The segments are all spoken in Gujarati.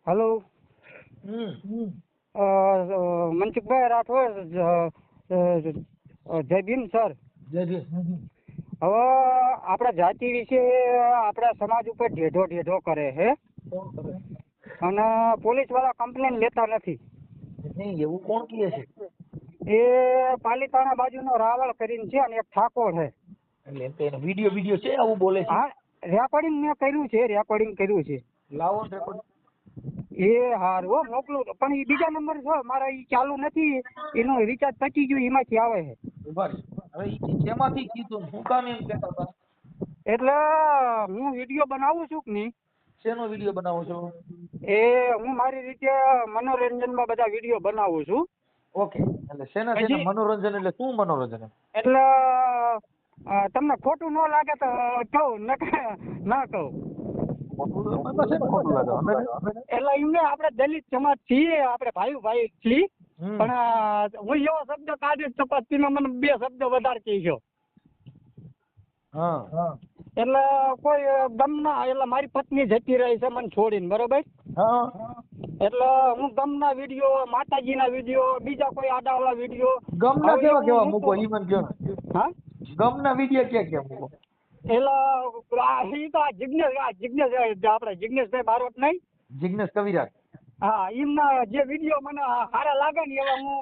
हेलो मनसुखभाई राठौर जय भीम सर। જય ભીમ. હવે આપણા જાતિ વિશે આપણા સમાજ ઉપર ઢેઢો કરે છે કોણ કરે? અને પોલીસ વાળા કમ્પ્લેન લેતા નથી. નહીં, એવું કોણ કહે છે? એ પાલીતાણા બાજુનો રાવળ કરીને છે અને એક ઠાકોર છે. એટલે એમ તો એનો વિડીયો છે, આવું બોલે છે? હા, રેકોર્ડિંગ મેં કર્યું છે. લાવો રેકોર્ડ. એ હારું હો, મોકલું તો. પણ એ બીજા નંબર છે મારા, એ ચાલુ નથી. એનું રિચાર્જ પતી ગયું, એમાંથી આવે છે. ઉભા રહો. હવે ઈ શેમાંથી કીધું? હું કામ એમ કહેતા હતા? એટલે હું વિડીયો બનાવું છું કે નહીં, શેનો વિડીયો બનાવો છો? એ હું મારી રીતે મનોરંજનમાં બધા વિડીયો બનાવું છું. ઓકે, એટલે શેના મનોરંજન? એટલે શું મનોરંજન? એટલે તમને ખોટું ન લાગે તો કહું, ના કહું. ખોટું લાગે? એટલે એમને આપણે દલિત સમાજ છીએ, આપણે ભાઈ છીએ. પણ હું એવો શબ્દ કાઢીશ તો પછી તમે મને 2 શબ્દ વધારે કહેશો. હા. એટલે કોઈ ગમના, એટલે મારી પત્ની જતી રહી છે મને છોડીને, બરોબર? હા. એટલે હું ગમના વિડીયો, માતાજીના વિડીયો, બીજા કોઈ આડાવાળા વિડીયો. ગમના કેવા મૂકો? ઈ મને કહો. હા, ગમના વિડીયો ક્યાં મૂકો? એટલે ઈ તો આ જિજ્ઞેશ આપણે જિજ્ઞેશભાઈ બારોટ નહીં, જિગ્નેશ કવિરાજ. હા, એમના જે વિડીયો મને સારા લાગે ને એવા હું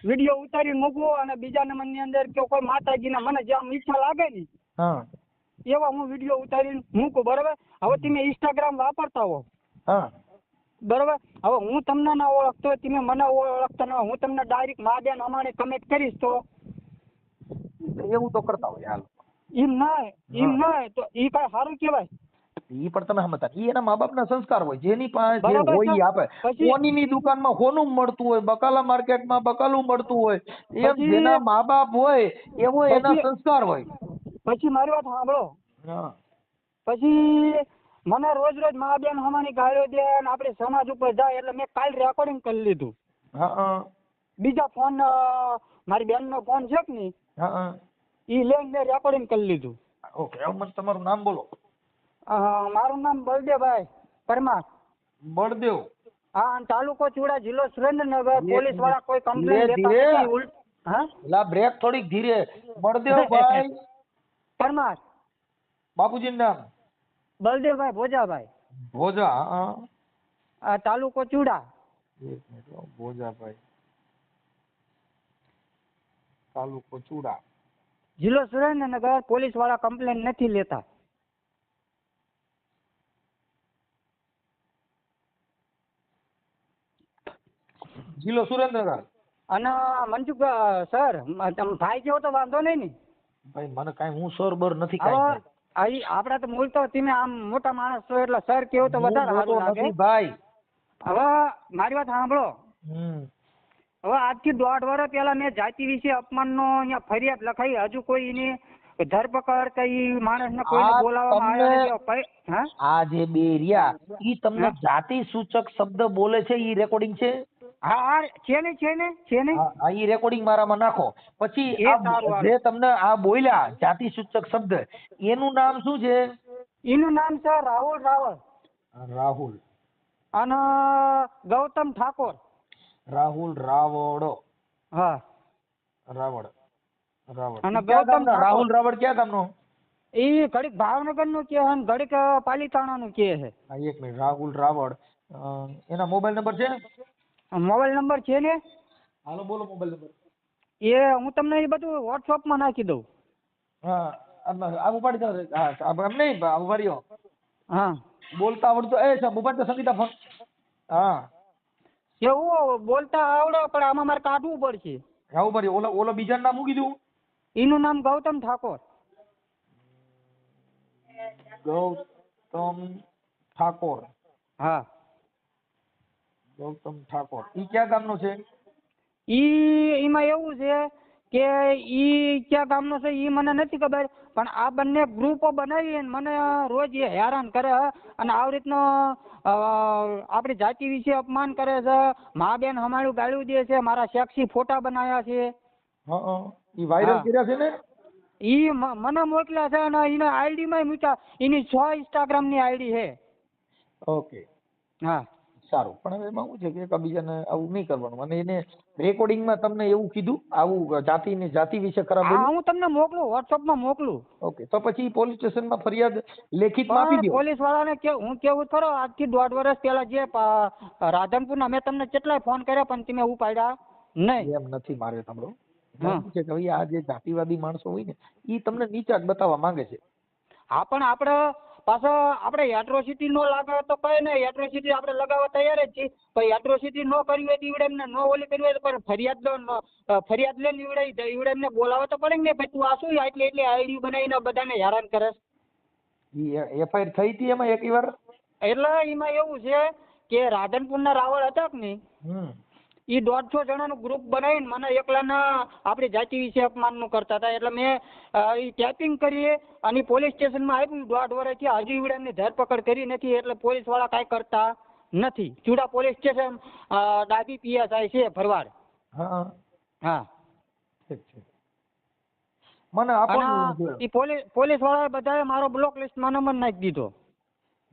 વિડીયો ઉતારીને મૂકું. અને બીજા નંબરની અંદર કે કોઈ માતાજીના મને જેમ ઈચ્છા લાગે ને હા. એવા હું વિડીયો ઉતારીને મૂકું, બરોબર? હવે તમે ઇન્સ્ટાગ્રામ વાપરતા હો, હા. બરોબર? હવે હું તમને ના ઓળખતો, તમે મને ઓળખતા ન, હું તમને ડાયરેક્ટ મા બેન અમારે કમેન્ટ કરીશ તો એવું તો કરતા હોય હાલ. એમ ના તો એ કઈ સારું કહેવાય? ઈ પણ તમે સમજતા, ઈ એના મા બાપના સંસ્કાર હોય, જેની પાસે જે બરાબર હોય ઈ છે. આપે. પછી કોનીની દુકાનમાં હોનું મળતું હોય, બકાલા માર્કેટમાં બકાલું મળતું હોય, એમ પછી જેના મા બાપ હોય એવો એના પછી સંસ્કાર હોય. પછી મારી વાત સાંભળો. હા. પછી મને રોજ મા બેન હમાની ગાળ્યો દે અને આપણે સમાજ ઉપર જાય, એટલે મેં કાલ રેકોર્ડિંગ કરી લીધું. હા. બીજા ફોન, મારી બેનનો ફોન છે કે નહીં, હા. ઈ લઈને મેં રેકોર્ડિંગ કરી લીધું. ઓકે, હવે મને તમારું નામ બોલો. મારું નામ બલદેવભાઈ પરમાર. બળદેવ. હા, અને તાલુકો ચુડા, જિલ્લો સુરેન્દ્રનગર. પોલીસ વાળા કોઈ કમ્પ્લેન લેતા ધીરે. નથી. હા, લા બ્રેક થોડીક ધીરે. બળદેવભાઈ પરમાર. બાપુજીનું નામ? બલદેવભાઈ ભોજાભાઈ. ભોજા. હા. તાલુકો ચુડા. એક મિનિટ, ભોજાભાઈ, તાલુકો ચુડા, જિલ્લો સુરેન્દ્રનગર. પોલીસ વાળા કમ્પ્લેન નથી લેતા. જિલ્લો સુરેન્દ્રનગર. અને મનસુખ સર, તમે ભાઈ કેવો તો વાંધો નહીં ને? ભાઈ મને કાંઈ, હું સર બર નથી હવે કાંઈ. આપડા તો મૂળ તો તમે આમ મોટા માણસ છો એટલે સર કેવો તો વધારે સારું લાગે. ભાઈ હવે મારી વાત સાંભળો. હવે આજથી 1.5 વર્ષ પહેલા મેં જાતિ વિશે અપમાનનો અહીંયા ફરિયાદ લખાઈ. હજુ કોઈ એની ધરપકડ કઈ માણસને કોઈને બોલાવવામાં આવ્યા નથી. હા, આ જે બે રહ્યા ઈ તમને જાતિ સૂચક શબ્દ બોલે છે, ઈ રેકોર્ડિંગ છે? હા, છે ને. હા, ઈ રેકોર્ડિંગ મારામાં નાખો. પછી એ સારું, જે તમને આ બોલ્યા જાતિ સૂચક શબ્દ, એનું નામ શું છે? એનું નામ છે રાહુલ રાવળ. રાહુલ. અને ગૌતમ ઠાકોર. રાહુલ રાવળ. હા, રાવળ. અને ગૌતમ રાહુલ રાવળ ક્યાં ગામનો? એ ઘડીક ભાવનગર નું કે અને ઘડીક પાલીતાણા નું કે છે. એક મિનિટ, રાહુલ રાવળ. એના મોબાઈલ નંબર છે? મોબાઈલ નંબર છે ને. હાલો બોલો મોબાઈલ નંબર. એ હું તમને એ બધું વોટ્સઅપ માં નાખી દઉં. હા, આ ઉપાડી દો. હા, એમ નહીં, ઉપાડ્યો. હા, બોલતા આવડતું? એ સાહેબ ઉપાડ તો સંગીતા ફોન. હા, એવું બોલતા આવડે પણ આમાં મારે કાઢવું પડશે. હા ઉપાડ્યો. ઓલો બીજાનું નામ મૂકી દઉં. એનું નામ ગૌતમ ઠાકોર. ગૌતમ ઠાકોર. હા, ગૌતમ ઠાકોર. ઈ ક્યાં ગામનો છે? એમાં એવું છે કે ઈ ક્યાં ગામનો છે ઈ મને નથી ખબર, પણ આ બંને ગ્રુપો બનાવી મને રોજ એ હેરાન કરે અને આવી રીતનો આપણી જાતિ વિશે અપમાન કરે છે. મા બેન હમારું ગાળ્યું દે છે, મારા સેક્સી ફોટા બનાવ્યા છે. ઈ વાયરલ કર્યા છે ને? ઈ મને મોકલ્યા છે અને એના આઈડી માં મૂક્યા. એની 6 ઇન્સ્ટાગ્રામ ની આઈડી છે. ઓકે, હા, સારું, પણ હવે એમાં શું છે કે એકબીજાને આવું નહીં કરવાનું, અને એને રેકોર્ડિંગમાં તમને એવું કીધું આવું જાતિ વિશે ખરાબ હા બોલ્યું? હું તમને મોકલું, વોટ્સઅપમાં મોકલું. ઓકે, તો પછી પોલીસ સ્ટેશનમાં ફરિયાદ લેખિતમાં આપી પણ દો. પોલીસ વાળાને હું કેવું ખરો, આજથી 1.5 વર્ષ પહેલા જે રાધનપુરના મેં તમને કેટલાય ફોન કર્યા પણ તમે ઉપાડ્યા નહીં. એમ નથી મારે સાંભળો. હા એમાં શું છે કે ભાઈ આ જે જાતિવાદી માણસો હોય ને એ તમને નીચા જ બતાવવા માંગે છે. હા પણ આપણે પાછો આપણે એટ્રોસિટી નો લાગે તો કઈ નહીં, એટ્રોસિટી આપણે લગાવવા તૈયાર જ છીએ, પણ એટ્રોસિટી નો કરવી હોય તો ઈવડે એમને નો ઓલી કરવી હોય તો પણ ફરિયાદ લઈને ઈવડે એમને બોલાવવા તો પડે ને ભાઈ તું આ શું એટલી આઈડી બનાવીને બધાને હેરાન કરે છે. એફઆઈઆર થઈ હતી એમાં એક વાર? એટલે એમાં એવું છે કે રાધનપુરના રાવળ હતા કે નહીં, એ 150 જણાનું ગ્રુપ બનાવીને મને એકલાના આપણી જાતિ વિશે અપમાનનું કરતા હતા. એટલે મેં એ ટેપિંગ કરી અને પોલીસ સ્ટેશનમાં આપ્યું. 1.5 વર્ષથી હજુ ઈવડે એમની ધરપકડ કરી નથી, એટલે પોલીસ વાળા કાંઈ કરતા નથી. ચુડા પોલીસ સ્ટેશન ડાબી PSI છે ભરવાડ. હા હા ઠીક છે, મને આપો અને એ પોલીસ વાળાએ બધાએ મારો બ્લોક લિસ્ટમાં નંબર નાખી દીધો.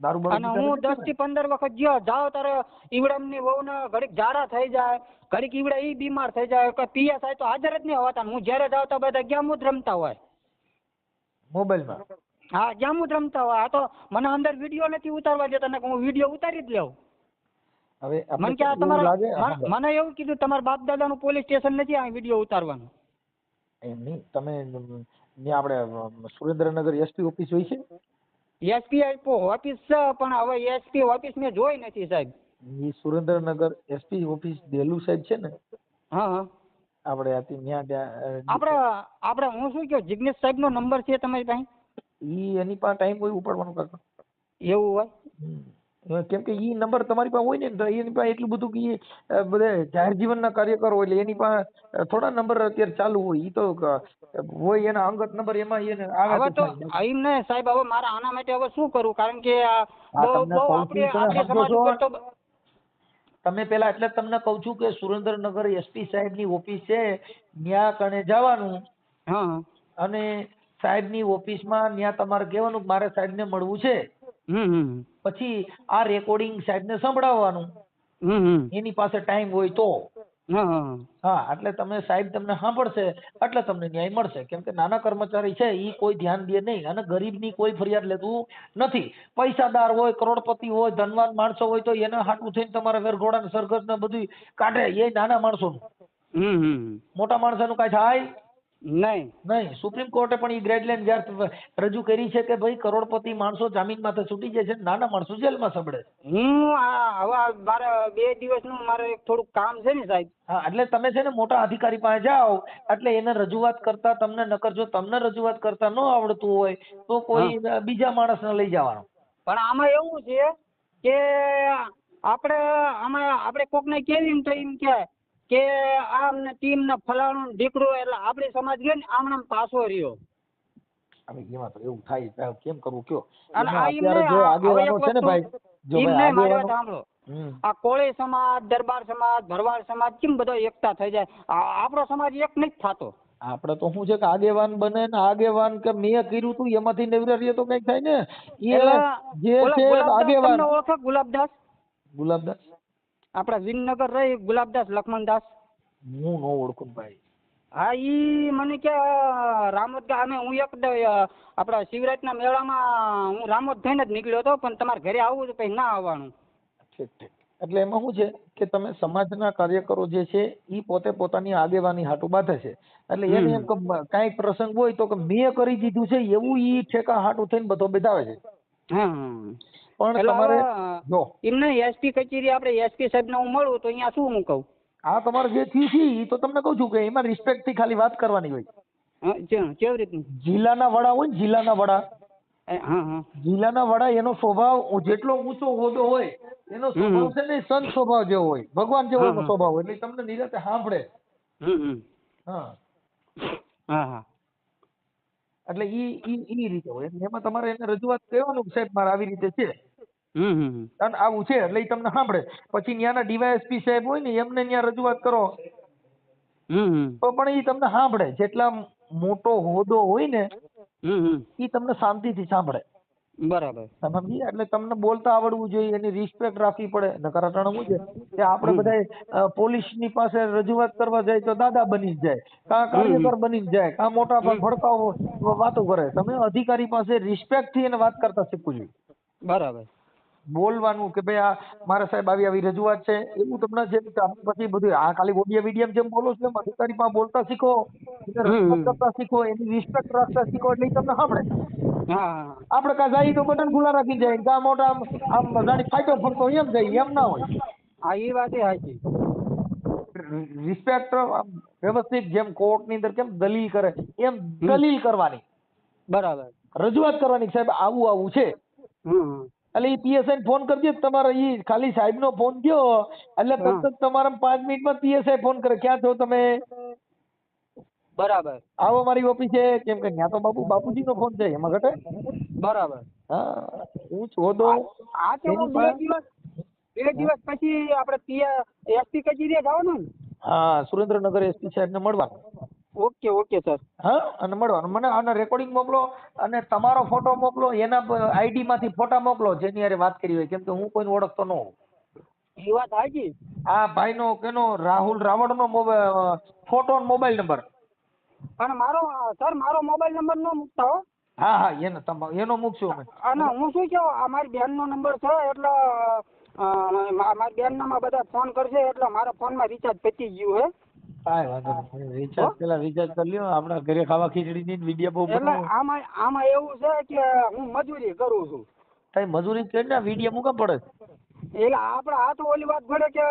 અને હું 10 થી 15 વખત જાઓ ત્યારે ઈવડમની વહુને ઘડીક ઝાડા થઈ જાય, ઘડીક ઈવડે ઈ બીમાર થઈ જાય, PSI તો હાજર જ નહીં હોતા. હું જ્યારે જાઉં તો બધા ગેમ જ રમતા હોય મોબાઈલમાં. હા ગેમ જ રમતા હોય. આ તો મને અંદર વિડીયો નથી ઉતારવા દેતા, ને હું વિડીયો ઉતારી જ લઉં. હવે મને કે એવું લાગે મને એવું કીધું તમારા બાપ દાદાનું પોલીસ સ્ટેશન નથી આ વિડીયો ઉતારવાનું. એમ નહીં, તમે ત્યાં આપણે સુરેન્દ્રનગર SP ઓફિસ હોય છે? SP ઓફિસ છે પણ હવે SP ઓફિસ મેં જોઈ નથી સાહેબ. એ સુરેન્દ્રનગર SP ઓફિસ દેલું સાહેબ છે ને, હા હા આપણે ત્યાં આપણે હું શું કહું, જિગ્નેશ સાહેબ નો નંબર છે તમારી પાસે? એની પાસે ટાઈમ હોય ઉપાડવાનું કાકા? એવું હોય? કેમ કે ઈ નંબર તમારી પાસે હોય ને તો એની પાસે એટલું બધું કે બધે જાહેર જીવનના કાર્યકરો હોય એટલે એની પાસે થોડા નંબર અત્યારે ચાલુ હોય. ઈ તો હોય એના અંગત નંબર, એમાં એને આવે હવે તો એમ નહીં સાહેબ, હવે મારે આના માટે હવે શું કરવું? કારણ કે બહુ આપણે સમાજ ઉપર તો તમે પેલા એટલે તમને કહું છું કે સુરેન્દ્રનગર SP સાહેબની ઓફિસ છે, ત્યાં કણે જવાનું હા અને સાહેબની ઓફિસમાં ત્યાં તમારે કહેવાનું કે મારે સાહેબને મળવું છે. પછી આ રેકોર્ડિંગ સાહેબને સંભળાવવાનું, એની પાસે ટાઈમ હોય તો. હા, એટલે તમે સાહેબ તમને સાંભળશે એટલે તમને ન્યાય મળશે. કેમ કે નાના કર્મચારી છે એ કોઈ ધ્યાન દે નહીં, અને ગરીબની કોઈ ફરિયાદ લેતું નથી. પૈસાદાર હોય, કરોડપતિ હોય, ધનવાન માણસો હોય તો એના હાટું થઈને તમારા વરઘોડા ને સરઘસ ને બધું કાઢે, એ નાના માણસોનું. મોટા માણસોનું કાંઈ થાય નહીં. સુપ્રીમ કોર્ટે પણ એ ગાઈડલાઈન રજૂ કરી છે કે ભાઈ કરોડપતિ માણસો જામીન માથે છૂટી જાય છે, નાના માણસો જેલમાં સબડે. હવે મારે 2 દિવસનું મારે થોડુંક કામ છે ને સાહેબ. હા, એટલે તમે છે ને મોટા અધિકારી પાસે જાઓ એટલે એને રજૂઆત કરતા તમને નકર જો તમને રજૂઆત કરતા ન આવડતું હોય તો કોઈ બીજા માણસને લઈ જવાનો. પણ આમાં એવું છે કે આપણે કોકને કેવી તો એમ કે આમ ટીમ ને ફલાણું દીકરું, એટલે આપણી સમાજ ગયો ને આમ પાછો રહ્યો. હવે એમાં તો એવું થાય, કેમ કરવું કયો? અને અત્યારે જો આગેવાનો છે ને ભાઈ, જો ભાઈ આગેવાનો સાંભળો, આ કોળી સમાજ, દરબાર સમાજ, ભરવાડ સમાજ કેમ બધો એકતા થઈ જાય, આપણો સમાજ એક નથી થતો. આપણે તો શું છે કે આગેવાન બને ને આગેવાન કે મેં કર્યું તું એમાંથી નવરા રહીએ તો કઈક થાય ને. એ જે છે આગેવાન ઓળખો ગુલાબદાસ? ગુલાબદાસ આપડા વિનનગર રહી, ગુલાબદાસ લક્ષ્મણદાસ. હું નો ઓળખું ભાઈ. હા, ઈ મને કે રામોદ અમે હું એક આપડા શિવરાજના મેળામાં હું રામોદ થઈને જ નીકળ્યો હતો, પણ તમારે ઘરે આવવું તો પછી ના આવવાનું. ઠીક ઠીક. એટલે એમાં શું છે કે તમે સમાજના કાર્યકરો જે છે ઈ પોતે પોતાની આગેવાની હાટુ બાંધે છે. એટલે એને એમ કે કાંઈ પ્રસંગ હોય તો કે મેં કરી દીધું છે એવું ઈ ઠેકા હાટુ થઈને બધો બતાવે છે. પણ તમારે જો એમને SP કચેરી આપણે SP સાહેબને હું મળું તો અહીંયા શું હું કહું? આ તમારે જે થયું છે એ તો તમને કહું છું કે એમાં રિસ્પેક્ટ થી ખાલી વાત કરવાની હોય. કેવી રીતની? જિલ્લાના વડા હોય ને, જિલ્લાના વડા, જિલ્લાના વડા એનો સ્વભાવ જેટલો ઊંચો હોદ્દો હોય એનો સ્વભાવ છે ને સંત સ્વભાવ જેવો હોય, ભગવાન જેવો સ્વભાવ હોય, એટલે તમને નિરાતે સાંભળે. એટલે ઈ રીતે હોય. એમાં તમારે એને રજૂઆત કરવાનું કે સાહેબ મારે આવી રીતે છે અને આવું છે, એટલે ઈ તમને સાંભળે. પછી ત્યાંના DYSP સાહેબ હોય ને એમને ત્યાં રજૂઆત કરો તો પણ ઈ તમને સાંભળે. જેટલા મોટો હોદ્દો હોય ને ઈ તમને શાંતિથી સાંભળે. બરાબર. સમજી? એટલે તમને બોલતા આવડવું જોઈએ, એની રિસ્પેક્ટ રાખવી પડે. નકર અટાણે શું છે કે આપણે બધા પોલીસની પાસે રજૂઆત કરવા જાય તો દાદા બની જ જાય, કાં કાર્યકર બની જ જાય, કાં મોટા ભાગ ભડકાઓ વાતો કરે. તમે અધિકારી પાસે રિસ્પેક્ટ થી એને વાત કરતા શીખવું જોઈએ. બરાબર. બોલવાનું કે ભાઈ આ મારા સાહેબ આવી આવી રજૂઆત છે, એવું તમને જેમ પછી બધું આ ખાલી ઓડિયો વિડીયો જેમ બોલો છો એમ અધિકારી પાસે બોલતા શીખો, એને રજૂઆત કરતા શીખો, એની રિસ્પેક્ટ રાખતા શીખો, એટલે ઈ તમને સાંભળે. હા. આપણે કાં જાય તો બટન ખુલ્લા રાખી જાય, કાં મોટા આમ જાણી ફાયટો ફરતો એમ જાય, એમ ના હોય. હા, એ વાત સાચી. રિસ્પેક્ટ વ્યવસ્થિત, જેમ કોર્ટની અંદર કેમ દલીલ કરે એમ દલીલ કરવાની, બરાબર. રજૂઆત કરવાની, સાહેબ આવું આવું છે. એટલે એ પીએસઆઈ ફોન કરજે, તમારે ઈ ખાલી સાહેબ નો ફોન થયો એટલે તરત જ તમારા 5 મિનિટમાં પીએસઆઈ ફોન કરે, ક્યાં છો તમે, બરાબર. આવો મારી ઓફિસે, કેમ કે ત્યાં તો બાપુજી નો ફોન છે, એમાં ઘટે. બરાબર. હા, હું શોધો આ તો એની બે દિવસ પછી આપણે એસપી કચેરીએ જવાનું ને? હા, સુરેન્દ્રનગર એસપી સાહેબ ને મળવાનું. Okay okay sir. હા, અને મળવાનું. મને આના રેકોર્ડિંગ મોકલો અને તમારો ફોટો મોકલો, એના આઈડી માંથી ફોટા મોકલો જેની હારે વાત કરી હોય, કેમ કે હું કોઈને ઓળખતો ન હોઉં. એ વાત સાચી. આ ભાઈનો કેનો રાહુલ રાવળનો ફોટો અને મોબાઈલ નંબર. અને મારો મોબાઈલ નંબર ન મૂકતા હો. હા હા, એનો મૂકશું અમે. અને હું શું કહું, આ મારી બેનનો નંબર છે, એટલે મારી બેનનામાં બધા ફોન કરશે, એટલે મારા ફોનમાં રિચાર્જ પતી ગયું હે. કાંઈ વાંધો નહીં, રિચાર્જ કરી લ્યો. આપણા ઘરે ખાવા ખીચડીની વિડીયો બહુ એટલે આમાં એવું છે કે હું મજૂરી કરું છું. તઈ મજૂરી કરીને વિડીયો મૂકવા પડે. એટલે આપણે આ તો ઓલી વાત પડે કે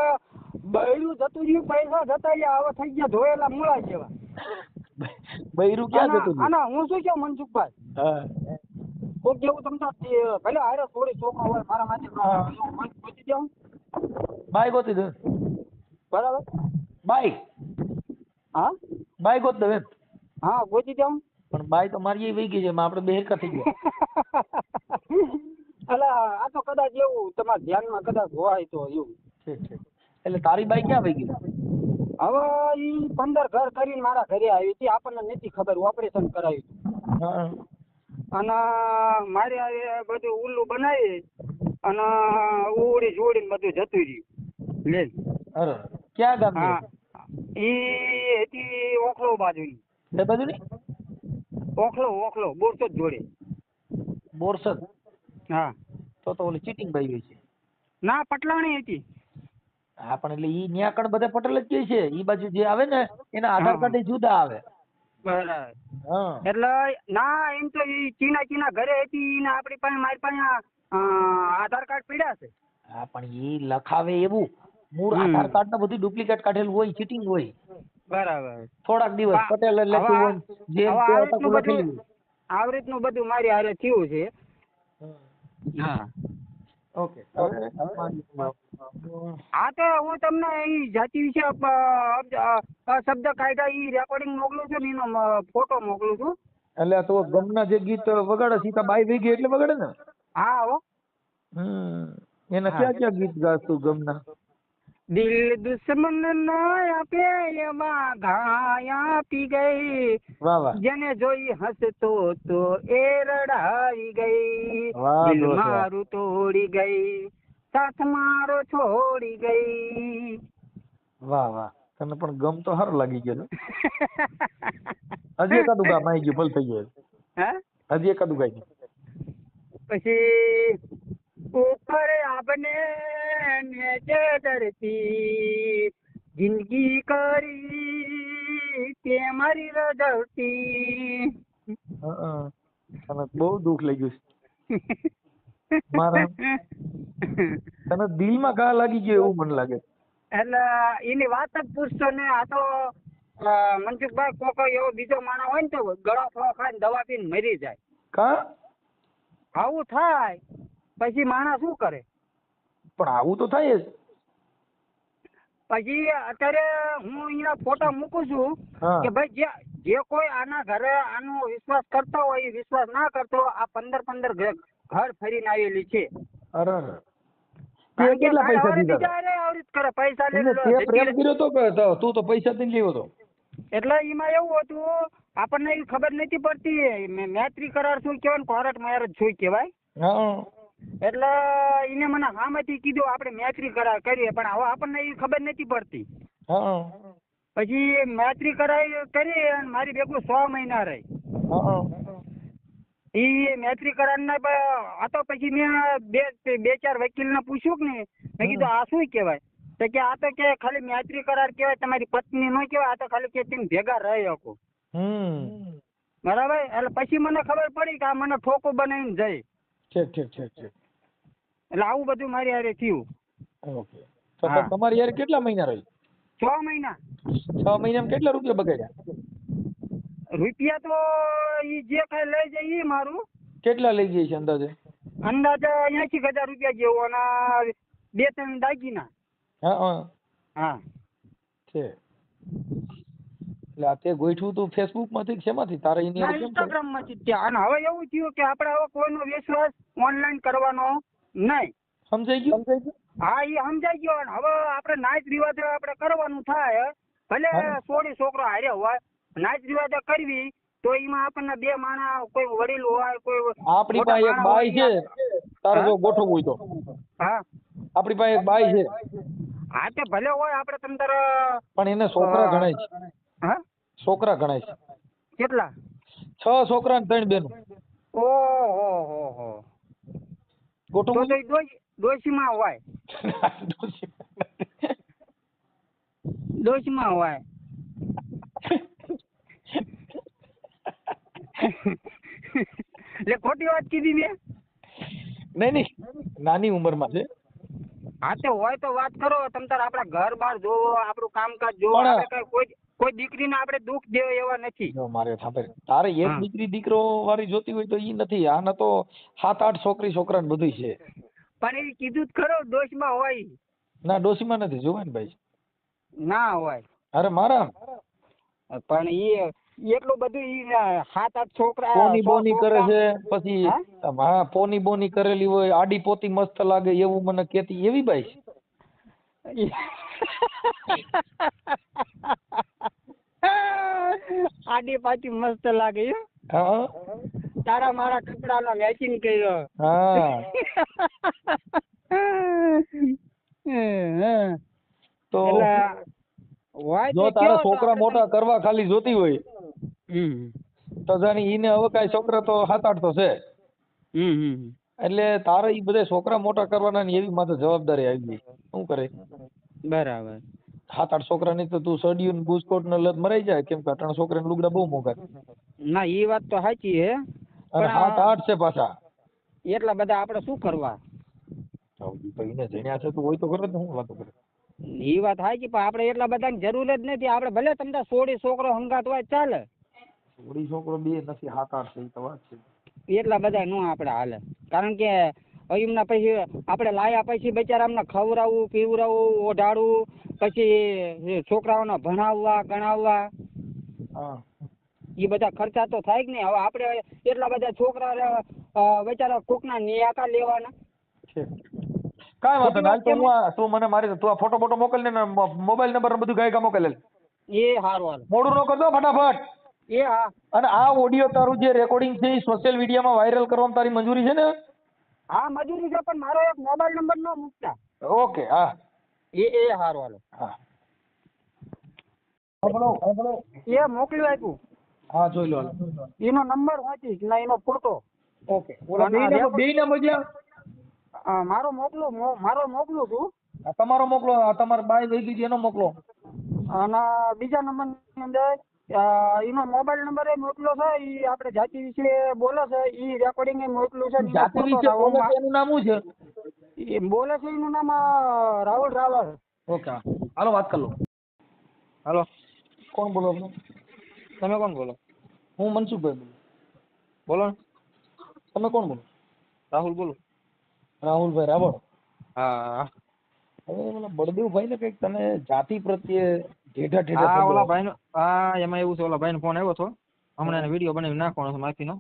બૈરું જતું રહ્યું, પૈસા જતા રહ્યા, હવે થઈ ગયા ધોયેલા મૂળા જેવા. બૈરું ક્યાં જતું રહ્યું? અને હું શું કહું મનસુખભાઈ, હા, કોક જેવું તમને ભલે હારે થોડી છોકરા હોય મારા માટે પૂછી જાઉં. બાય ગોતી દે. બરાબર. બાય. હા, બાય ગોત દે. હા, ગોતી જાઉં. પણ બાય તો મારી વહી ગઈ છે, આપણે બે હેરકા થઈ ગયા. એટલે આ તો કદાચ એવું તમારા ધ્યાનમાં કદાચ હોય તો એવું. એટલે તારી બાઈ ક્યાં વહી ગઈ? હવે ઈ 15 ઘર કરીને મારા ઘરે આવી હતી, આપણને નથી ખબર, ઓપરેશન કરાવ્યું. અને મારે બધું ઉલ્લું બનાવી અને ઉડી જોડીને બધું જતું રહ્યું લે. અરે ક્યાં ગામ? હા, ઈ હતી ઓખલો બાજુની. એ બાજુની? ઓખલો બોરસદ જોડે. બોરસદ? હા. તો ઓલી ચીટિંગ બાઈ હોય છે. ના, પટલાણી હતી. હા, પણ એટલે ઈ ન્યા કણ બધા પટેલ જ કહે છે. ઈ બાજુ જે આવે ને એના આધાર કાર્ડ જુદા આવે. બરાબર. હા, એટલે ના, એમ તો ઈ ચીના ઘરે હતી ને આપણી પાસે મારી પાસે આધાર કાર્ડ પડ્યા છે. હા, પણ ઈ લખાવે એવું મૂળ આધાર કાર્ડ ને બધું ડુપ્લિકેટ કાઢેલું હોય, ચીટિંગ હોય. બરાબર. થોડાક દિવસ પટેલ લખ્યું હોય, જેમ તે અટકું લખેલું હોય. આવી રીતનું બધું મારી હારે થયું છે. હા. ઓકે. હા, તો હું તમને ઈ જાતિ વિશે શબ્દ કાયદા ઈ રેકોર્ડિંગ મોકલું છું ને એનો ફોટો મોકલું છું. એટલે તો ગમના જે ગીત વગાડે સીતા બાઈ વહી ગઈ એટલે વગાડે ને? હા હો. એના ક્યાં ક્યાં ગીત ગાતું ગમના? દિલ દુશ્મન નો આપે એમાં ઘાયા પી ગઈ. વાહ વાહ. જેને જોઈ હસતો તો એ રડાઈ ગઈ. વાહ, દિલ મારું તોડી ગઈ, સાથ મારો છોડી ગઈ. વાહ વાહ, તને પણ ગમ તો સારું લાગી ગયો. હજી એકાદું ગામ આવી ગયું, ભલ થઈ ગયું. હે, હજી એકાદું ગાઈ. પછી ઉપર આપને નીચે ધરતી, જિંદગી કરી તે મારી રજવતી. તને બહુ દુઃખ લાગ્યું છે મારા. તને દિલમાં ઘા લાગી ગયો એવું મને લાગે. એટલે એની વાત જ પૂછતો ને. આ તો મનસુખભાઈ કોક એવો બીજો માણસ હોય ને તો ગળા ફળો ખાઈને દવા પીને મરી જાય. કા આવું થાય પછી માણસ શું કરે? પણ આવું તો થાય જ. પછી અત્યારે હું અહીંયા ફોટા મૂકું છું કે ભાઈ જે કોઈ આના ઘરે આનો વિશ્વાસ કરતો હોય એ વિશ્વાસ ના કરતો. આ 15 ઘર ફરીને આવેલી છે. અરે તે કેટલા પૈસા દીધા? કરે પૈસા તે પ્રેમ કર્યો તો કે તું તો પૈસા દઈને લેવો તો? એટલે એમાં એવું હતું, આપણને એ ખબર નથી પડતી. મૈત્રી કરાર શું કહેવાય, કોર્ટ મેરેજ શું કહેવાય. હા એટલે એને મને સામેથી કીધું આપણે મૈત્રી કરીએ, પણ હવે આપણને એ ખબર નથી પડતી. હા પછી મૈત્રી કરી અને મારી ભેગું 6 મહિના રહી. હા એ મૈત્રી કરારના આ તો પછી મેં બે ચાર વકીલને પૂછ્યું કે નહીં, મેં કીધું આ શું કહેવાય? તો કે આ તો કે ખાલી મૈત્રી કરાર કહેવાય, તમારી પત્ની ન કહેવાય, આ તો ખાલી કે તમે ભેગા રહી શકો. બરાબર. એટલે પછી મને ખબર પડી કે આ મને ઠોકો બનાવીને જાય. ઠીક. એટલે આવું બધું મારી હારે થયું. ઓકે. તો તમારી યાર કેટલા મહિના રહી? 6 મહિના. 6 મહિનામાં કેટલા રૂપિયા બગાડ્યા? રૂપિયા તો ઈ જે કઈ લઈ જાય ઈ મારું. કેટલા લઈ જાય છે અંદાજે? અંદાજે 80,000 રૂપિયા જેવો અને 2-3 દાગીના. હા. છે. એટલે આ તે ગોઠવું તું ફેસબુક માંથી શેમાંથી? તારે ઇન્સ્ટાગ્રામ માંથી જ. અને હવે એવું થયું કે આપણે હવે કોઈનો વિશ્વાસ ઓનલાઈન કરવાનો નહીં. સમજાઈ ગયું? હા, એ સમજાઈ ગયો. અને હવે આપણે નાચ રિવાજ આપણે કરવાનું થાય, ભલે છોડી છોકરો હારે હોય, નાચ રિવાજ કરવી તો એમાં આપણને બે માણસ, કોઈ વડીલ હોય, કોઈ આપણી પાસે એક બાઈ છે, તારે જો ગોઠવવું હોય તો. હા, આપણી પાસે એક બાઈ છે. હા, તે ભલે હોય, આપણે તમ તાર. પણ એને છોકરા ગણાય છે. હા, છોકરા ગણાય છે. કેટલા? 6 છોકરા ને 3 બહેનો. ઓહો. ગોઠવવું તો ડોશીમાં હોય. ડોશીમાં હોય. એટલે ખોટી વાત કીધી મેં? નહીં, નાની ઉંમરમાં છે. હા, તે હોય તો વાત કરો. તમ તાર આપણા ઘર બાર જોવો, આપણું કામકાજ જોવો. આપણે કોઈ દીકરીને આપણે દુઃખ દેવો એવા નથી. જો મારે સાંભળ, તારે એક દીકરી દીકરો વાળી જોતી હોય તો ઈ નથી. આને તો 7-8 છોકરા ને બધું છે. પણ એ કીધું જ ખરો, ડોશીમાં હોય. ના, ડોશીમાં નથી. જોવાય ને ભાઈ. ના હોય. અરે મારા પણ એ એટલું બધું 7-8 છોકરા પોની બોની કરે છે. પછી હા, પોની બોની કરેલી હોય, આડી પોતી મસ્ત લાગે એવું મને કેતી એવી બાઈ. આડી પાછી મસ્ત લાગે. હા, તારા મારા કપડાનો મેચિંગ કર્યો. હા. તો જો તારા છોકરા મોટા કરવા ખાલી જોતી હોય તો જાણી ઈને હવે કાંઈ છોકરા તો 7-8 તો છે. એટલે તારે ઈ બધા છોકરા મોટા કરવાના ને એવી માથે જવાબદારી આવી ગઈ. શું કરે? બરાબર. 7-8 છોકરાની તો તું સડિયું ને બુસ્કોટ ને લત મરાઈ જાય. કેમ કે 8 છોકરાને લુગડા બહુ મોંઘા. ના, એ વાત તો સાચી હે. અને 7-8 છે પાછા. એટલા બધા આપણે શું કરવા? તો એને જણ્યા છે તો હોય તો કરે ને. હું વાતો કરે? એ વાત સાચી, પણ આપણે એટલા બધાની જરૂર જ નથી. આપણે ભલે તમને 16 છોકરો હંગાત હોય ચાલે. 16 છોકરો બે નથી, 7-8 છે. તો વાત છે. એટલા બધા નો આપણે હાલે. કારણ કે એમના પછી આપણે લાયા પછી બચારા અમને ખવડાવવું, પીવડાવવું, ઓઢાડવું, પછી છોકરાઓને ભણાવવા, ગણાવવા, એ બધા ખર્ચા તો થાય જ નહીં. હવે આપણે એટલા બધા છોકરા બચારા કોકના નિયાકા લેવાના. કાંઈ વાંધો નહીં. તું મને મારી તું આ ફોટો મોકલ ને મોબાઈલ નંબર બધું ગાયકા મોકલેલ. એ સારું. મોડું ન કરતો ફટાફટ. એ હા. અને આ ઓડિયો તારું જે રેકોર્ડિંગ છે એ સોશિયલ મીડિયામાં વાયરલ કરવામાં તારી મંજૂરી છે ને? હા, મંજૂરી છે, પણ મારો એક મોબાઈલ નંબર ન મૂકતા. ઓકે. હા, એ સારું. હાલો. હા, એ મોકલી આપ્યું. હા, જોઈ લો. એનો નંબર વાંચીશ ના એનો ફોટો. ઓકે. બે ના મજા મારો મોકલું છું. તમારો મોકલો. તમારા બાઈ વહી ગઈ એનો મોકલો. અને બીજા નંબર ની અંદર એનો મોબાઈલ નંબર એ મોકલો છે. એ આપણે જાતિ વિશે બોલે છે. એ રેકોર્ડિંગ એ મોકલું છે. જાતિ વિશે બોલે છે એનું નામ શું છે? એ બોલે છે એનું નામ રાહુલ રાવલ. ઓકે. હાલો, વાત કરી લો. હાલો. કોણ બોલો? તમે કોણ બોલો? હું મનસુખભાઈ બોલું. બોલો. તમે કોણ બોલો? રાહુલ બોલો. રાહુલભાઈ રાવળ. હા. હવે ઓલા બળદેવભાઈ ને કઈક તને જાતિ પ્રત્યે ઢેઢા ઓલા ભાઈ નો એમાં એવું છે. ઓલા ભાઈ નો ફોન આવ્યો હતો હમણાં. એને વિડીયો બનાવી નાખવાનો છે માફીનો.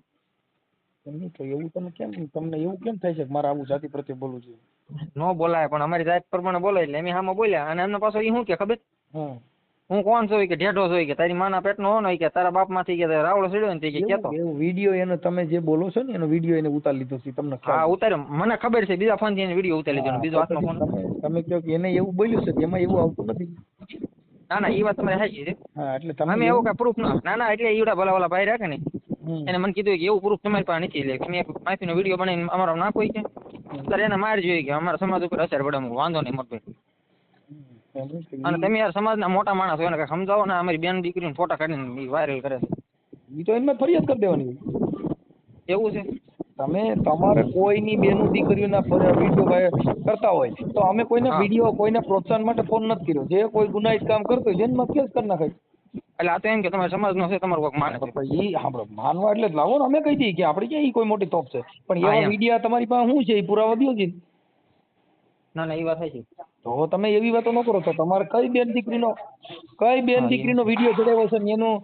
એવું તમને એવું કેમ થાય છે કે મારે આવું જાતિ પ્રત્યે બોલવું છે? નો બોલાય, પણ અમારી જાત પ્રમાણે બોલાય એટલે એમ સામે બોલ્યા. અને એમને પાછો એ શું કે ખબર? હું કોણ છું કે ઢેઢો છું કે તારી માના પેટનો હો ને કે તારા બાપ માંથી કે રાવળો સીડ્યો ને તે કે કેતો એવું વિડીયો એને તમે જે બોલો છો ને એનો વિડીયો એને ઉતારી લીધો છે તમને હા ઉતાર્યો મને ખબર છે બીજા ફોન થી એને વિડીયો ઉતારી લીધો બીજો હાથનો ફોન તમે કહો કે એને એવું બોલ્યું છે એમાં એવું આવતું નથી. ના ના એ વાત તમારી સાચી છે. હા એટલે તમે અમે એવું કઈ પ્રૂફ ના ના એટલે ઈવડા ભલા ભાઈ રાખે ને એને મને કીધું કે એવું પ્રૂફ તમારી પાસે નથી એટલે તમે માફીનો વિડીયો બનાવીને અમારો નાખો કે ત્યારે એને માર જોઈએ કે અમારા સમાજ ઉપર અસર પડે વાંધો નહીં મોટભાઈ. અને તમે યાર સમાજના મોટા માણસ હોય ને કઈ સમજાવો ને અમારી બેન દીકરીને ફોટા કાઢીને વાયરલ કરે છે. એ તો એમને ફરિયાદ કરી દેવાની. એવું છે. તમે તમારે કોઈની બેનું દીકરીઓના વિડીયો કરતા હોય તો અમે કોઈના વિડીયો કોઈને પ્રોત્સાહન માટે ફોન નથી કર્યો. જે કોઈ ગુનાહિત કામ કરતો હોય જેનમાં કેસ કરી નાખે. એટલે આ તો એમ કે તમારા સમાજનો છે તમારો કોઈક માને છે. ઈ સાંભળો માનવા એટલે જ લાવો ને અમે કહી દઈએ કે આપણે ક્યાં ઈ કોઈ મોટી તોપ છે પણ એવા વિડીયો તમારી પાસે શું છે એ પુરાવા દો છે. ના ના એ વાત છે. તો તમે એવી વાતો ન કરો તો તમારે કઈ બેન દીકરીનો વિડીયો ચડાવ્યો છે ને એનું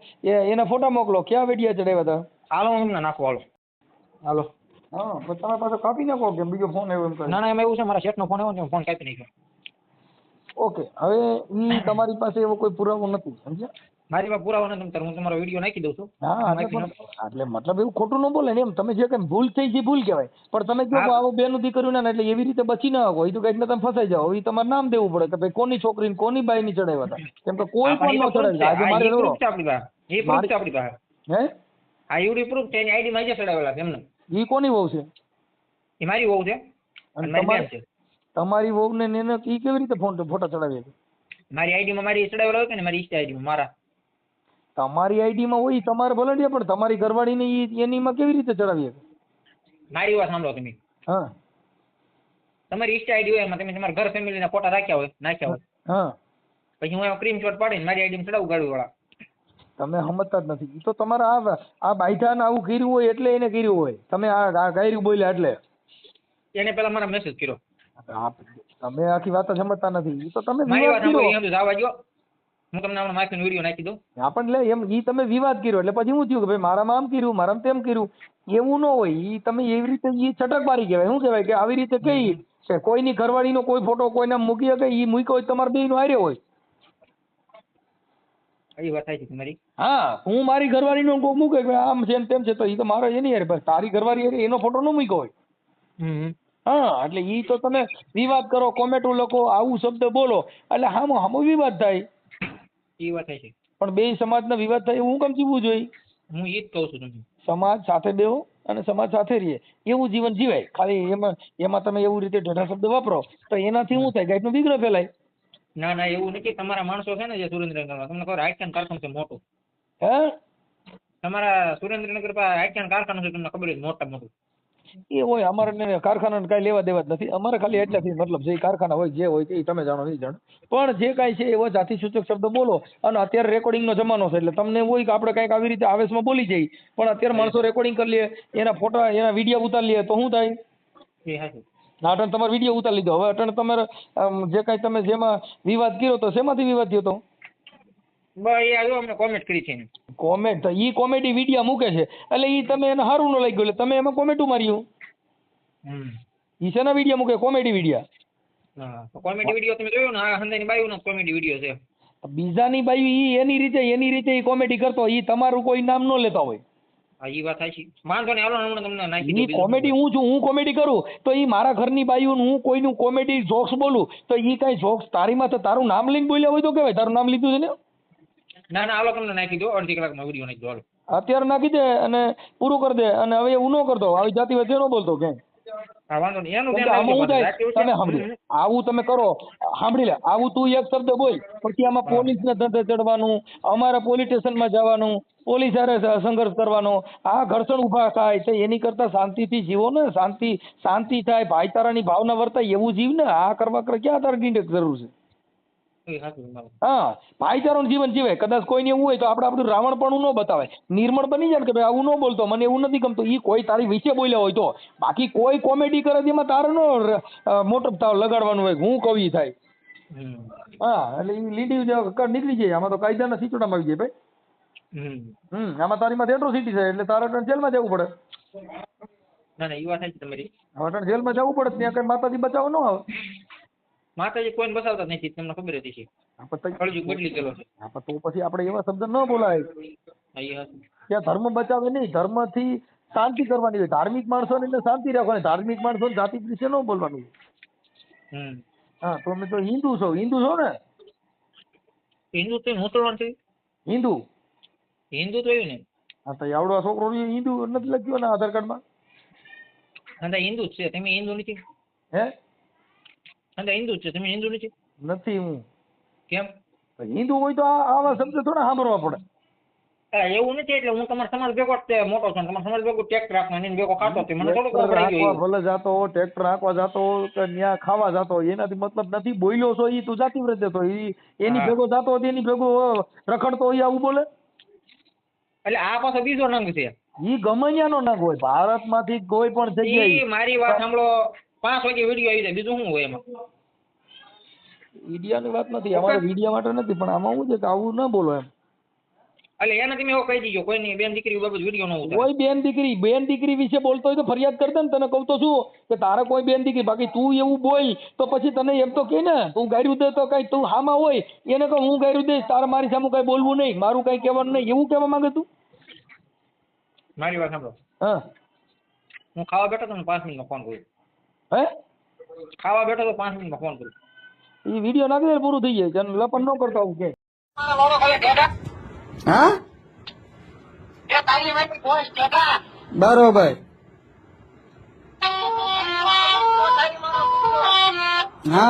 એના ફોટા મોકલો. ક્યાં વિડીયો ચડાવ્યા હતા? હાલો હું તમને નાખો હાલો. હા તો તમે પાછો કાપી નાખો કે બીજો ફોન આવ્યો એમ કહે. ના ના એમાં એવું છે મારા શેઠનો ફોન આવ્યો ને ફોન કાપી નાખ્યો. ઓકે હવે ઈ તમારી પાસે એવો કોઈ પુરાવો નથી સમજ્યા? મારી પાસે પુરાવો નથી હું તમારો વિડીયો નાખી દઉં છું. હા એટલે મતલબ એવું ખોટું ન બોલે ને એમ તમે જે કઈ ભૂલ થઈ છે ભૂલ કહેવાય પણ તમે જો આવો બેનું દીકરીઓ ને એટલે એવી રીતે બચી ના હોય તો કઈક તમે ફસાઈ જાઓ. એ તમારે નામ દેવું પડે કે ભાઈ કોની છોકરીને કોની બાઈ ની ચડાવ્યા હતા કેમ કે કોઈ પણ ન ચડાવે. આજે મારે હે આ યુડી પ્રૂફ છે એની આઈડી માં જે ચડાવેલા છે એમને. ઈ કોની વહુ છે? એ મારી વહુ છે. તમારી વહુ ને એને ઈ કેવી રીતે ફોટા ચડાવે છે? મારી આઈડી માં મારી ચડાવેલા હોય કે ને મારી ઇન્સ્ટા આઈડી માં મારા તમારી આઈડી માં હોય તમારે ભલે પણ તમારી ઘરવાળી ને એની માં કેવી રીતે ચડાવીએ? મારી વાત સાંભળો તમે. હા તમારી ઇન્સ્ટા આઈડી હોય એમાં તમે તમારા ઘર ફેમિલી ના ફોટા નાખ્યા હોય હા પછી હું સ્ક્રીનશોટ પાડીને મારી આઈડી માં ચડાવું ગાડી વાળા. તમે સમજતા જ નથી. તો તમારા આ બાઈઠાને આવું કર્યું હોય એટલે એને કર્યું હોય. તમે આ ગાયરું બોલ્યા એટલે એને પેલા મારા મેસેજ કર્યો. તમે આખી વાત સમજતા નથી. ઈ તો તમે મારી વાત સાંભળો જવા દો. હું તમને હમણાં માફીનો વિડીયો નાખી દઉં. હા પણ લે એમ ઈ તમે વિવાદ કર્યો એટલે પછી શું થયું કે ભાઈ મારામાં આમ કર્યું મારામાં તેમ કર્યું એવું ન હોય. ઈ તમે એવી રીતે ઈ છટકબારી કહેવાય. શું કહેવાય કે આવી રીતે કઈ કે કોઈની ઘરવાળીનો કોઈ ફોટો કોઈના મૂકી શકે ઈ મૂક્યો હોય તમારે બેયનો હારે હોય. એ વાત થાય છે તમારી. હા હું મારી ઘરવાળીનો કોઈ મૂકે કે આમ છે તેમ છે તો ઈ તો મારો એની હારે બસ તારી ઘરવાળી એનો ફોટો ન મૂક્યો હોય. હા એટલે ઈ તો તમે વિવાદ કરો કોમેન્ટો લખો આવું શબ્દ બોલો એટલે હામો વિવાદ થાય. એ વાત છે પણ બે સમાજના વિવાદ થાય એવું કેમ જીવવું જોઈએ? હું એ જ કહું છું તમને. સમાજ સાથે બેહો અને સમાજ સાથે રહીએ એવું જીવન જીવાય. ખાલી એમાં તમે એવું રીતે ઢેઢા શબ્દ વાપરો તો એનાથી શું થાય ગાયનો વિગ્રહ ફેલાય. ના ના એવું નથી. તમારા માણસો છે ને જે સુરેન્દ્રનગરમાં તમને ખબર આઈટન કારખાનું છે મોટું. હે તમારા સુરેન્દ્રનગર પાસે આઈટન કારખાનું છે તમને ખબર છે મોટું. એ હોય અમારે કારખાના કઈ લેવા દેવા જ નથી. અમારે ખાલી એટલાથી મતલબ જે કારખાના હોય જે હોય એ તમે જાણો નહીં જાણો પણ જે કાંઈ છે એવો જાતિ સૂચક શબ્દ બોલો. અને અત્યારે રેકોર્ડિંગનો જમાનો છે એટલે તમને હોય કે આપણે કંઈક આવી રીતે આવેશમાં બોલી જઈએ પણ અત્યારે માણસો રેકોર્ડિંગ કરી લે એના ફોટા એના વિડીયો ઉતારી લે તો શું થાય? અટણ તમારે વિડીયો ઉતારી લીધો. હવે અટણ તમારે જે કાંઈ તમે જેમાં વિવાદ કર્યો તો શેમાંથી વિવાદ થયો તો? કોમેન્ટ કરી છે. કોમેન્ટ ઈ કોમેડી વિડીયો મૂકે છે એટલે ઈ તમે એને સારું ન લાગ્યું એટલે તમે એમાં કોમેન્ટું માર્યું. ઈ શેના વિડીયો મૂકે? Comedy video. કોમેડી વિડીયો તમે જોયો ને આ હંદાની બાયુનો કોમેડી વિડીયો છે. બીજાની બાયુ ઈ એની રીતે ઈ કોમેડી કરતો ઈ તમારું કોઈ નામ ન લેતા હોય. ઈ વાત થાય છે. વાંધો નહીં હાલો હમણાં તમને નાખી દઉં. કોમેડી હું છું હું કોમેડી કરું તો ઈ મારા ઘરની બાયુ હું કોઈનું કોમેડી જોક્સ બોલું તો ઈ કઈ જોક્સ તારીમાં તો તારું નામ લઈને બોલ્યા હોય તો કહેવાય તારું નામ લીધું છે ને. ના ના હાલો તમને નાખી દો. અડધી કલાકમાં વિડીયો નાખી દો હાલો. અત્યારે નાખી દે અને પૂરું કરી દે અને હવે એવું ન કરતો આવી જાતિ વચ્ચે ન બોલતો કે તમે સાંભળી આવું તમે કરો સાંભળી લે આવું તું એક શબ્દ બોલ પછી આમાં પોલીસને ધંધે ચડવાનું અમારા પોલીસ સ્ટેશનમાં જવાનું પોલીસ હારે સંઘર્ષ કરવાનો આ ઘર્ષણ ઉભા થાય તો એની કરતા શાંતિથી જીવો ને શાંતિ થાય ભાઈચારાની ભાવના વર્તાય એવું જીવ ને આ કરવા ક્યાં તારે જરૂર છે? હા ભાઈચારાનું જીવન જીવે. કદાચ કોઈને એવું હોય તો આપણે આપણું રાવણપણું ન બતાવે નિર્મળ બની જાય કે ભાઈ આવું ન બોલતો મને એવું નથી ગમતું. એ કોઈ તારી વિશે બોલ્યા હોય તો બાકી કોઈ કોમેડી કરે એમાં તારે નો મોટો લગાડવાનું હોય હું કવિ થાય. હા એટલે એ લીડી નીકળી જાય. આમાં તો કાયદાના સિચોડામાં આવી જાય ભાઈ. આમાં તારીમાં એટ્રોસિટી થાય એટલે તારે જેલમાં જવું પડે. ના ના એ વાત છે તમારી. હવે જેલમાં જવું પડે ત્યાં કઈ માતાજી બચાવ ન આવે. માતાજી કોઈને બસાવતા જ નથી, તમને ખબર જ છે. કળયુગ બદલી ગયેલો છે. તો પછી આપણે એવા શબ્દ ન બોલાય કે ધર્મ બચાવે નહીં, ધર્મથી શાંતિ કરવાની હોય. ધાર્મિક માણસોને એટલે શાંતિ રાખવાની, ધાર્મિક માણસોને જાતિ વિશે ન બોલવાનું. હા, તો અમે તો હિન્દુ છો ને? હિન્દુ તો મુસલમાન છે. હિન્દુ હિન્દુ તો એવું ને. હા, તો આવડો આ છોકરો હિન્દુ નથી લખ્યો ને આધાર કાર્ડમાં? અંદર હિન્દુ જ છે, તમે હિન્દુ નથી? હે? અંદર હિન્દુ જ છે, તમે હિન્દુ નથી? નથી હું. કેમ? હિન્દુ હોય તો આવા શબ્દ થોડા સાંભળવા પડે. એવું નથી, એટલે હું તમારા સમાજ ભેગો મોટો છું, તમારા સમાજ ભેગો ટેક્ટર રાખવાનો એની ભેગો ખાતો હતો, મને થોડુંક પડી ગયું. ભલે જાતો ટ્રેક્ટર હાંકવા જાતો કે ન્યા ખાવા જાતો, એનાથી મતલબ નથી. બોલ્યો છો ઈ તું જાતિ વ્રત દેતો, એની ભેગો જાતો એની ભેગો રખડતો હોય આવું બોલે? એટલે આ પાછો બીજો નંગ છે. ઈ ગમૈયાનો નંગ હોય. ભારતમાંથી કોઈ પણ જગ્યાએ મારી વાત સાંભળો, 5 વાગે વિડીયો આવી જાય, બીજું શું હોય એમાં? વિડિયાની વાત નથી, અમારે વિડિયા માટે નથી, પણ આમાં શું છે કે આવું ન બોલો એમ. એટલે એને તમે એવું કહી દીજો, કોઈની બેન દીકરી બાબત વિડીયો ન ઉતારો. કોઈ બેન દીકરી વિશે બોલતો હોય તો ફરિયાદ કર દે ને. તને કહું તો શું કે તારે કોઈ બેન દીકરી, બાકી તું એવું બોલ તો પછી તને એમ તો કે ને તું ગાયરું દે તો કઈ તું હામાં હોય એને કહો હું ગાયરું દઈશ, તારે મારી સામે કઈ બોલવું નહીં, મારું કઈ કહેવાનું નહીં, એવું કહેવા માંગે તું? મારી વાત સાંભળો. હા, હું ખાવા બેઠો તો 5 મિનિટમાં ફોન કરું. હે? ખાવા બેઠો તો 5 મિનિટમાં ફોન કરું. એ વિડીયો નાખી દે, પૂરું થઈ જાય. લપન ન કરતો આવું કે. હા, બરોબર. હા,